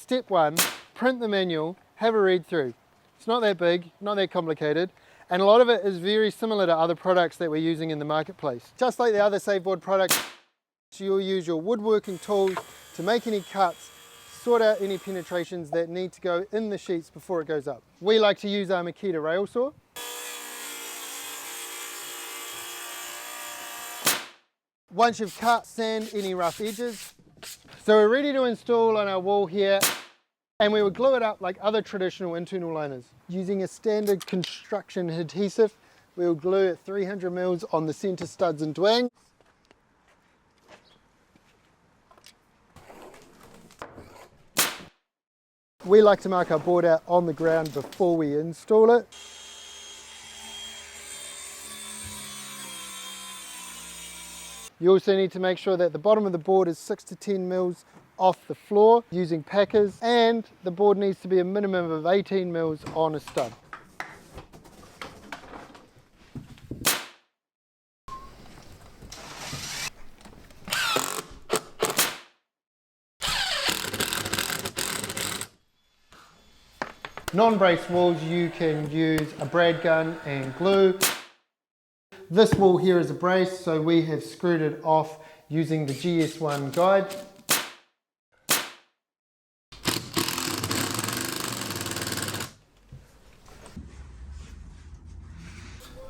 step one, print the manual, have a read through. It's not that big, not that complicated, and a lot of it is very similar to other products that we're using in the marketplace. Just like the other saveBOARD products, you'll use your woodworking tools to make any cuts, sort out any penetrations that need to go in the sheets before it goes up. We like to use our Makita rail saw. Once you've cut, sand any rough edges. So we're ready to install on our wall here, and we will glue it up like other traditional internal liners. Using a standard construction adhesive, we'll glue it 300 mils on the center studs and dwangs. We like to mark our board out on the ground before we install it. You also need to make sure that the bottom of the board is 6 to 10 mils off the floor using packers, and the board needs to be a minimum of 18 mils on a stud. Non-brace walls, you can use a brad gun and glue. This wall here is a brace, so we have screwed it off using the GS1 guide.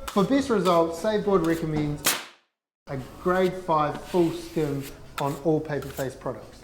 For best results, saveBOARD recommends a grade 5 full skim on all Paperfaced products.